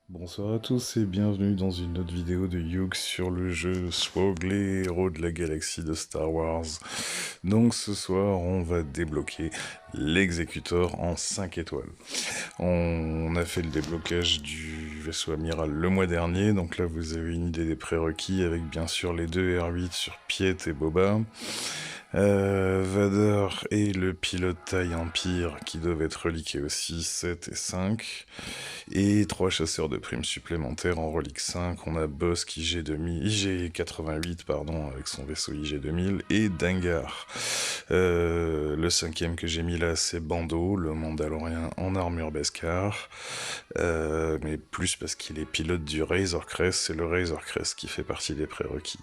Bonsoir à tous et bienvenue dans une autre vidéo de Yux sur le jeu Swog, les héros de la galaxie de Star Wars. Donc ce soir on va débloquer l'exécuteur en 5 étoiles. On a fait le déblocage du vaisseau amiral le mois dernier, donc là vous avez une idée des prérequis avec bien sûr les deux R8 sur Piet et Boba. Vador et le pilote taille Empire qui doivent être reliqués aussi, 7 et 5. Et 3 chasseurs de primes supplémentaires en relique 5. On a Bossk IG88 pardon, avec son vaisseau IG-2000 et Dengar. Le cinquième que j'ai mis là, c'est Bando, le Mandalorien en armure Beskar. Mais plus parce qu'il est pilote du Razor Crest, c'est le Razor Crest qui fait partie des prérequis.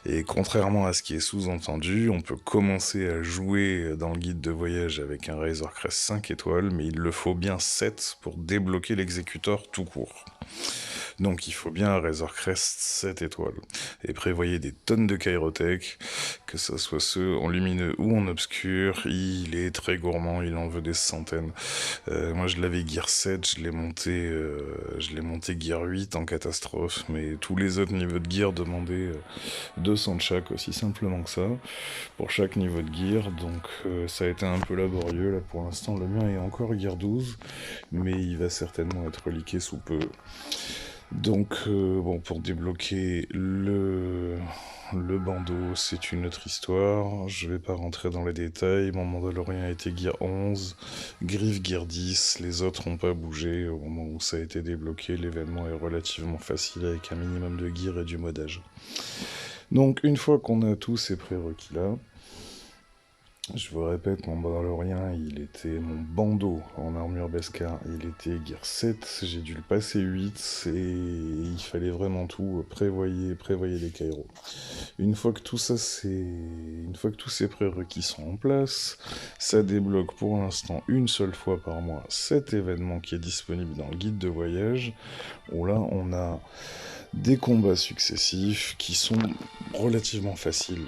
Et contrairement à ce qui est sous-entendu, on peut commencer à jouer dans le guide de voyage avec un Razor Crest 5 étoiles, mais il le faut bien 7 pour débloquer l'exécuteur tout court. Donc il faut bien un Razor Crest 7 étoiles. Et prévoyez des tonnes de Kyrotech, que ce soit ceux en lumineux ou en obscur. Il est très gourmand, il en veut des centaines. Moi je l'avais Gear 7, je l'ai monté Gear 8 en catastrophe, mais tous les autres niveaux de Gear demandaient 200 de chaque, aussi simplement que ça, pour chaque niveau de Gear. Donc ça a été un peu laborieux, là pour l'instant le mien est encore Gear 12, mais il va certainement être reliqué sous peu. Donc, bon, pour débloquer le bandeau, c'est une autre histoire. Je vais pas rentrer dans les détails. Mon Mandalorian a été Gear 11, Griff Gear 10. Les autres n'ont pas bougé au moment où ça a été débloqué. L'événement est relativement facile avec un minimum de gear et du modage. Donc, une fois qu'on a tous ces prérequis-là, je vous répète, mon Mandalorian, mon bandeau en armure Beskar, il était Gear 7, j'ai dû le passer 8, et il fallait vraiment tout, prévoyer les Kairos. Une fois que une fois que tous ces prérequis sont en place, ça débloque pour l'instant une seule fois par mois cet événement qui est disponible dans le guide de voyage, où là on a des combats successifs qui sont relativement faciles.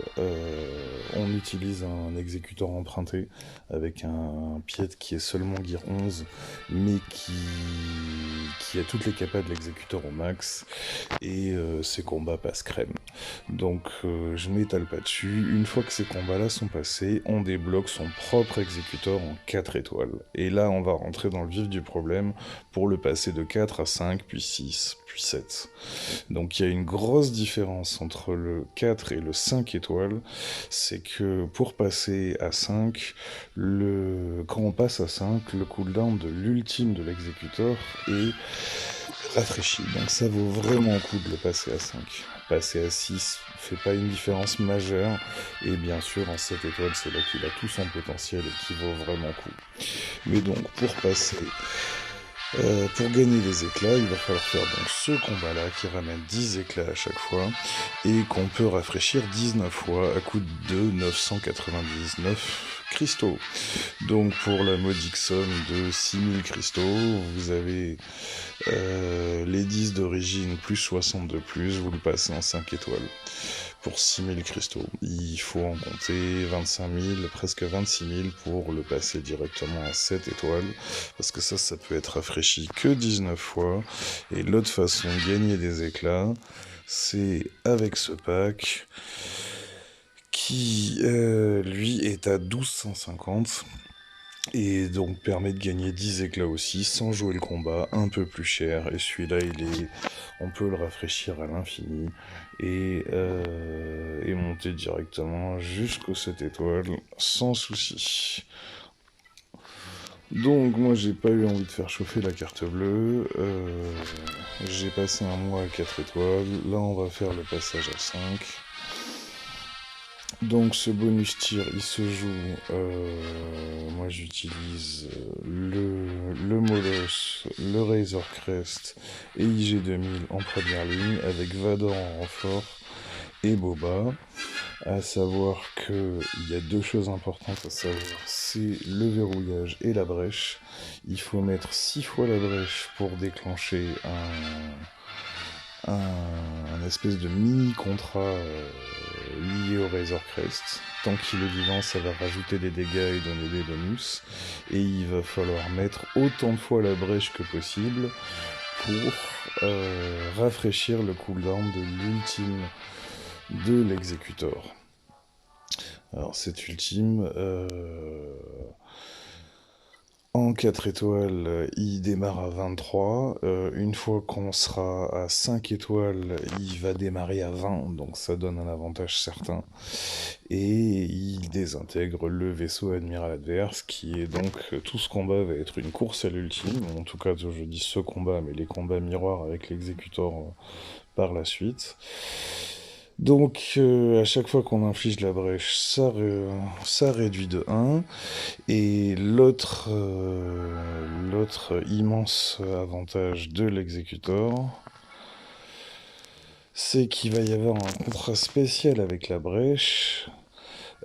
On utilise un exécuteur emprunté avec un pied qui est seulement Gear 11, mais qui a toutes les capas de l'exécuteur au max, et ces combats passent crème. Donc je m'étale pas dessus. Une fois que ces combats-là sont passés, on débloque son propre exécuteur en 4 étoiles. Et là, on va rentrer dans le vif du problème pour le passer de 4 à 5, puis 6, puis 7. Donc il y a une grosse différence entre le 4 et le 5 étoiles, c'est que pour passer à 5, quand on passe à 5, le cooldown de l'ultime de l'exécuteur est rafraîchi, donc ça vaut vraiment le coup de le passer à 5. Passer à 6 fait pas une différence majeure, et bien sûr en 7 étoiles c'est là qu'il a tout son potentiel et qui vaut vraiment le coup. Mais donc pour gagner des éclats, il va falloir faire donc ce combat-là qui ramène 10 éclats à chaque fois et qu'on peut rafraîchir 19 fois à coût de 999 cristaux. Donc pour la modique somme de 6000 cristaux, vous avez les 10 d'origine plus 60 de plus, vous le passez en 5 étoiles. Pour 6000 cristaux, il faut en compter 25 000, presque 26 000 pour le passer directement à 7 étoiles, parce que ça peut être rafraîchi que 19 fois. Et l'autre façon de gagner des éclats, c'est avec ce pack qui, lui, est à 1250 et donc permet de gagner 10 éclats aussi sans jouer le combat, un peu plus cher. Et celui-là, on peut le rafraîchir à l'infini et monter directement jusqu'aux 7 étoiles sans souci. Donc moi j'ai pas eu envie de faire chauffer la carte bleue, j'ai passé un mois à 4 étoiles, là on va faire le passage à 5. Donc ce bonus tir il se joue, moi j'utilise le Moloss, le Razor Crest et IG-2000 en première ligne avec Vador en renfort et Boba. À savoir qu'il y a deux choses importantes à savoir, c'est le verrouillage et la brèche. Il faut mettre 6 fois la brèche pour déclencher un espèce de mini contrat lié au Razor Crest. Tant qu'il est vivant, ça va rajouter des dégâts et donner des bonus. Et il va falloir mettre autant de fois la brèche que possible pour rafraîchir le cooldown de l'ultime de l'exécutor. Alors cet ultime, en 4 étoiles, il démarre à 23. Une fois qu'on sera à 5 étoiles, il va démarrer à 20, donc ça donne un avantage certain. Et il désintègre le vaisseau admiral adverse, qui est donc tout ce combat va être une course à l'ultime. En tout cas, je dis ce combat, mais les combats miroirs avec l'exécutor par la suite. Donc, à chaque fois qu'on inflige la brèche, ça réduit de 1. Et l'autre immense avantage de l'exécutor, c'est qu'il va y avoir un contrat spécial avec la brèche,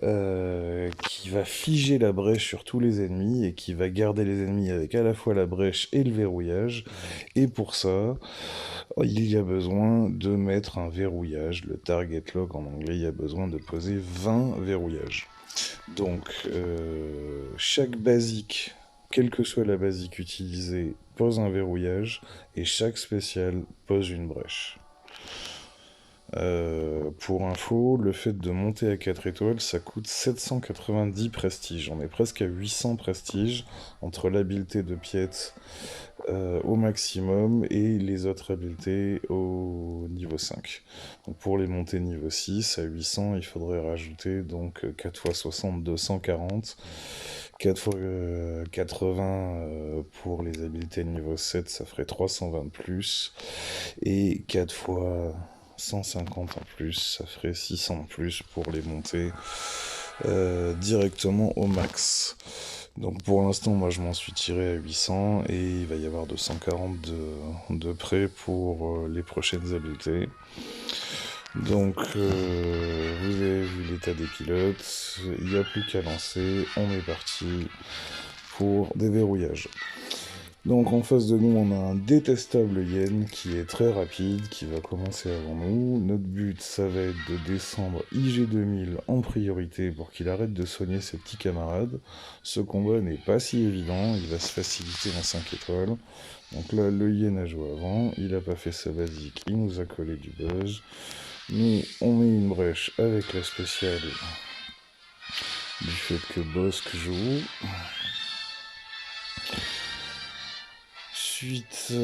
qui va figer la brèche sur tous les ennemis et qui va garder les ennemis avec à la fois la brèche et le verrouillage. Et pour ça, il y a besoin de mettre un verrouillage, le target lock en anglais, il y a besoin de poser 20 verrouillages. Donc, chaque basique, quelle que soit la basique utilisée, pose un verrouillage, et chaque spécial pose une brèche. Pour info, le fait de monter à 4 étoiles, ça coûte 790 prestiges. On est presque à 800 prestiges entre l'habileté de Piette au maximum et les autres habiletés au niveau 5. Donc pour les montées niveau 6 à 800, il faudrait rajouter donc 4 x 60, 240. 4 x 80 pour les habiletés niveau 7, ça ferait 320 de plus. Et 4 fois 150 en plus, ça ferait 600 de plus pour les monter directement au max. Donc pour l'instant, moi je m'en suis tiré à 800 et il va y avoir 240 de prêt pour les prochaines habiletés. Donc vous avez vu l'état des pilotes, il n'y a plus qu'à lancer, on est parti pour des verrouillages. Donc en face de nous, on a un détestable Yen qui est très rapide, qui va commencer avant nous. Notre but, ça va être de descendre IG2000 en priorité pour qu'il arrête de soigner ses petits camarades. Ce combat n'est pas si évident, il va se faciliter en 5 étoiles. Donc là, le Yen a joué avant, il n'a pas fait sa basique, il nous a collé du buzz. Nous, on met une brèche avec la spéciale du fait que Bossk joue. Ensuite, il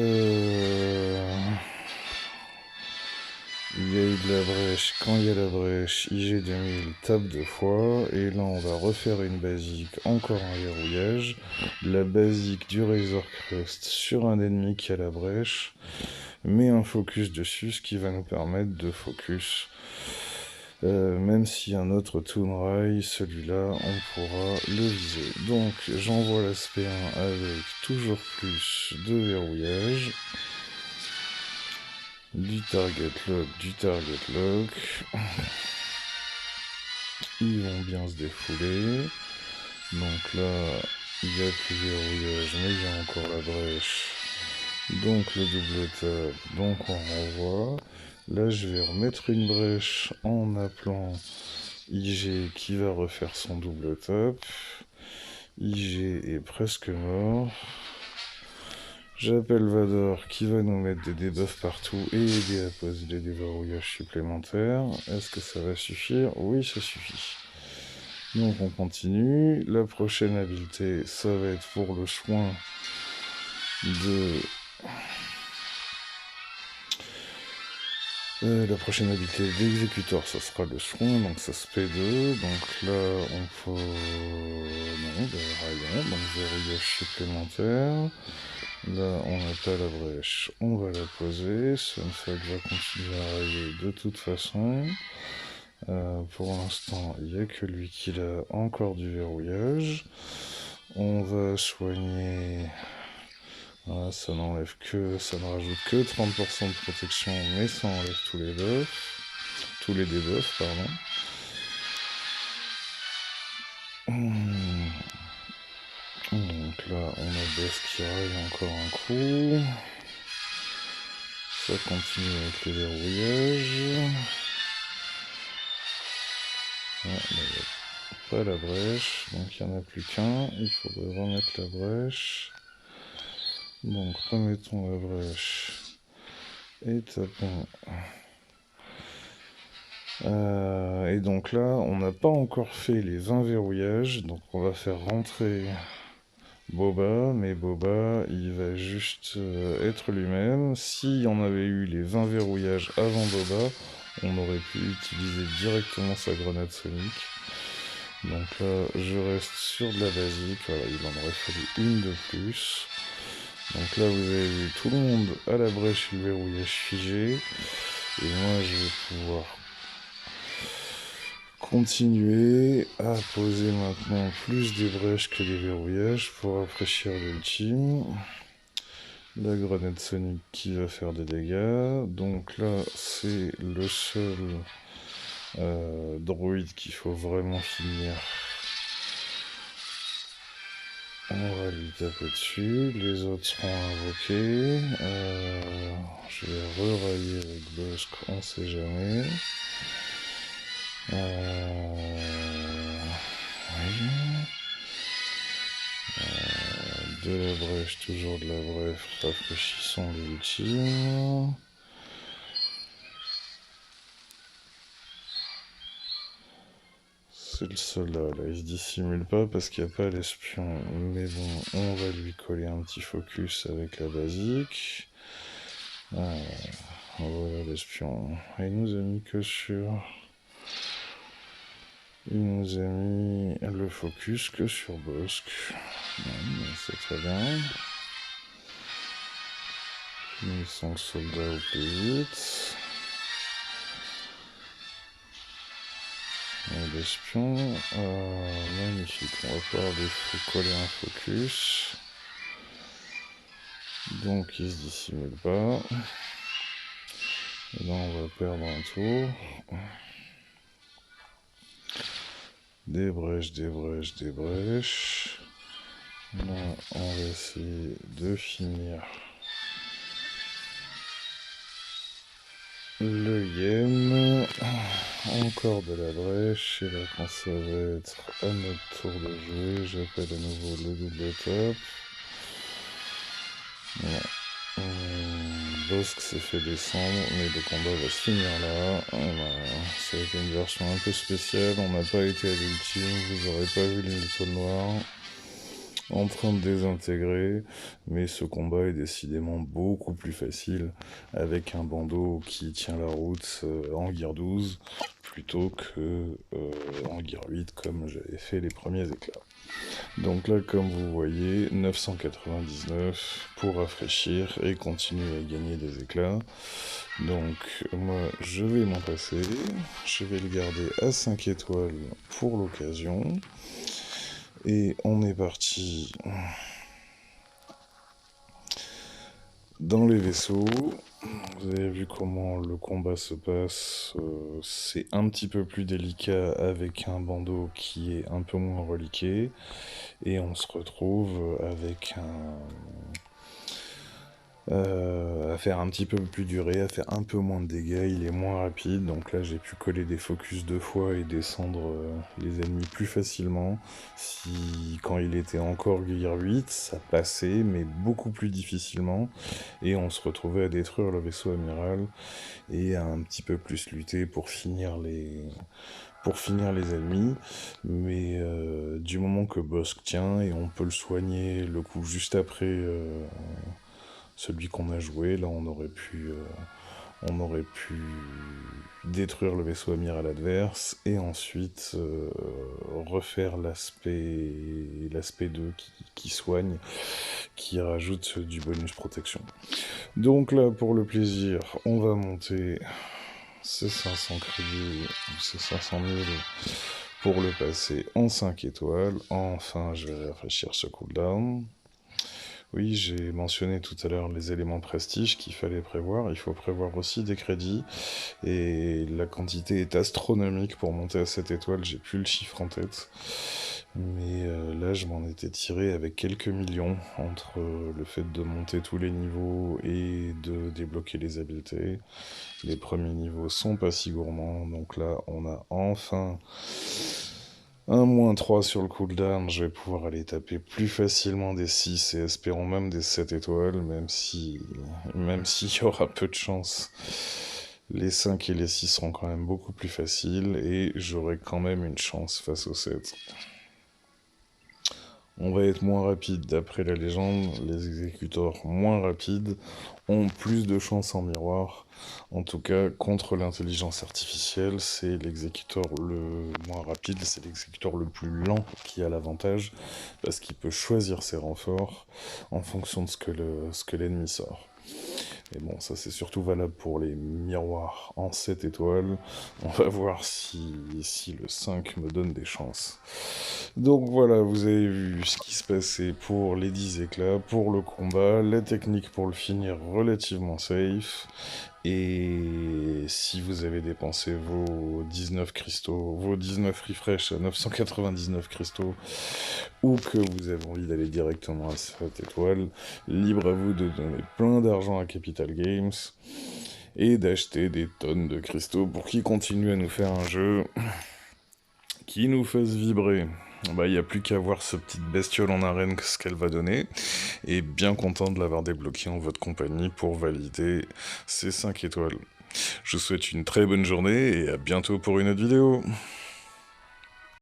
y a eu de la brèche. Quand il y a la brèche, IG2000 tape 2 fois. Et là, on va refaire une basique, encore un verrouillage. La basique du Razor Crest sur un ennemi qui a la brèche. Mais un focus dessus, ce qui va nous permettre de focus. Même si un autre Toonrai, celui-là, on pourra le viser. Donc, j'envoie l'aspect 1 avec toujours plus de verrouillage. Du target lock. Ils vont bien se défouler. Donc là, il n'y a plus de verrouillage, mais il y a encore la brèche. Donc le double tap, donc on renvoie. Là, je vais remettre une brèche en appelant IG qui va refaire son double tap. IG est presque mort. J'appelle Vador qui va nous mettre des debuffs partout et aider à poser des déverrouillages supplémentaires. Est-ce que ça va suffire? Oui, ça suffit. Donc on continue. La prochaine habileté, ça va être pour le soin de... la prochaine habileté d'exécuteur, ça sera le soin, donc ça se P2. Donc là, on peut... Non, rien, donc verrouillage supplémentaire. Là, on n'a pas la brèche, on va la poser. Sunfuck va continuer à railler de toute façon. Pour l'instant, il n'y a que lui qui a encore du verrouillage. On va soigner... Voilà, ça n'enlève que... ça ne rajoute que 30% de protection, mais ça enlève tous les buffs. Tous les debuffs, pardon. Donc là, on a Bossk qui raille encore un coup. Ça continue avec les verrouillages. Ah, il n'y a pas la brèche, donc il n'y en a plus qu'un. Il faudrait remettre la brèche. Donc remettons la brèche et tapons. Et donc là, on n'a pas encore fait les 20 verrouillages, donc on va faire rentrer Boba, mais Boba, il va juste être lui-même. Si on avait eu les 20 verrouillages avant Boba, on aurait pu utiliser directement sa grenade sonique. Donc là, je reste sur de la basique, voilà, il en aurait fallu une de plus. Donc là, vous avez vu tout le monde à la brèche et le verrouillage figé. Et moi, je vais pouvoir continuer à poser maintenant plus des brèches que des verrouillages pour rafraîchir l'ultime. La grenade sonique qui va faire des dégâts. Donc là, c'est le seul droïde qu'il faut vraiment finir. On va lui taper dessus. Les autres seront invoqués. Je vais re-railler avec Bossk, on sait jamais. Oui. De la brèche, toujours de la brèche, rafraîchissons l'ultime. C'est le soldat, là, il se dissimule pas parce qu'il n'y a pas l'espion. Mais bon, on va lui coller un petit focus avec la basique. Voilà l'espion. Il nous a mis que sur... Il nous a mis le focus que sur Bossk. C'est très bien. Finissons le soldat au plus vite. L'espion, magnifique, on va pouvoir coller un focus. Donc il se dissimule pas. Et là on va perdre un tour. Des brèches, des brèches, des brèches. Là on va essayer de finir le yen. Encore de la brèche. Et là quand ça va être à notre tour de jouer, j'appelle à nouveau le double top. Voilà. Bossk s'est fait descendre, mais le combat va se finir là. Ça a été une version un peu spéciale, on n'a pas été à l'ultime, vous aurez pas vu les étoiles noires en train de désintégrer, mais ce combat est décidément beaucoup plus facile avec un bandeau qui tient la route en Gear 12 plutôt que en Gear 8 comme j'avais fait les premiers éclats. Donc là, comme vous voyez, 999 pour rafraîchir et continuer à gagner des éclats. Donc moi, je vais m'en passer. Je vais le garder à 5 étoiles pour l'occasion. Et on est parti dans les vaisseaux. Vous avez vu comment le combat se passe. C'est un petit peu plus délicat avec un bandeau qui est un peu moins reliqué. Et on se retrouve avec à faire un petit peu plus duré, à faire un peu moins de dégâts, il est moins rapide, donc là j'ai pu coller des focus 2 fois et descendre les ennemis plus facilement. Si quand il était encore Gear 8, ça passait, mais beaucoup plus difficilement, et on se retrouvait à détruire le vaisseau amiral, et à un petit peu plus lutter pour finir les ennemis, mais du moment que Bossk tient, et on peut le soigner le coup juste après celui qu'on a joué, là on aurait pu détruire le vaisseau amiral adverse et ensuite refaire l'aspect 2 qui soigne, qui rajoute du bonus protection. Donc là pour le plaisir, on va monter ces 500 crédits, ces 500 000 pour le passer en 5 étoiles. Enfin je vais rafraîchir ce cooldown. Oui, j'ai mentionné tout à l'heure les éléments prestige qu'il fallait prévoir. Il faut prévoir aussi des crédits. Et la quantité est astronomique pour monter à 7 étoiles. J'ai plus le chiffre en tête. Mais là, je m'en étais tiré avec quelques millions entre le fait de monter tous les niveaux et de débloquer les habiletés. Les premiers niveaux sont pas si gourmands. Donc là, on a enfin Un -3 sur le cooldown, je vais pouvoir aller taper plus facilement des 6 et espérons même des 7 étoiles, même s'il y aura peu de chance. Les 5 et les 6 seront quand même beaucoup plus faciles et j'aurai quand même une chance face aux 7. On va être moins rapide d'après la légende, les exécuteurs moins rapides ont plus de chances en miroir. En tout cas, contre l'intelligence artificielle, c'est l'exécuteur le moins rapide, c'est l'exécuteur le plus lent qui a l'avantage, parce qu'il peut choisir ses renforts en fonction de ce que l'ennemi sort. Et bon, ça c'est surtout valable pour les miroirs en 7 étoiles. On va voir si le 5 me donne des chances. Donc voilà, vous avez vu ce qui se passait pour les 10 éclats, pour le combat, la technique pour le finir relativement safe. Et si vous avez dépensé vos 19 cristaux, vos 19 refresh à 999 cristaux, ou que vous avez envie d'aller directement à 7 étoiles, libre à vous de donner plein d'argent à Capital Games et d'acheter des tonnes de cristaux pour qu'ils continuent à nous faire un jeu qui nous fasse vibrer. Bah, il n'y a plus qu'à voir ce petite bestiole en arène, ce qu'elle va donner, et bien content de l'avoir débloqué en votre compagnie pour valider ces 5 étoiles. Je vous souhaite une très bonne journée et à bientôt pour une autre vidéo.